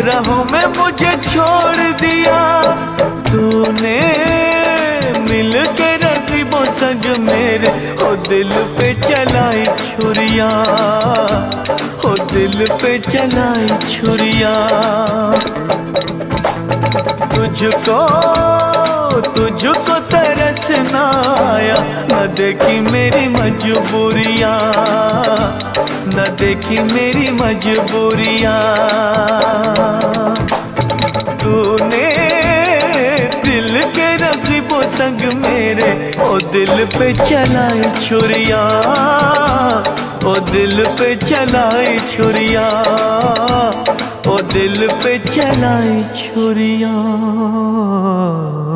राहों में मुझे छोड़ दिया तूने, मिल के रकीबों संग मेरे हो दिल पे चलाई छुरियां, हो दिल पे चलाई छुरियां। तुझको तुझको तरस न आया, न देखी मेरी मजबूरियां, न देखी मेरी मजबूरियां। तूने दिल के रकीबों संग मेरे ओ दिल पे चलाई छुरियां, ओ दिल पे चलाई छुरियां, ओ दिल पे चलाई छुरियां।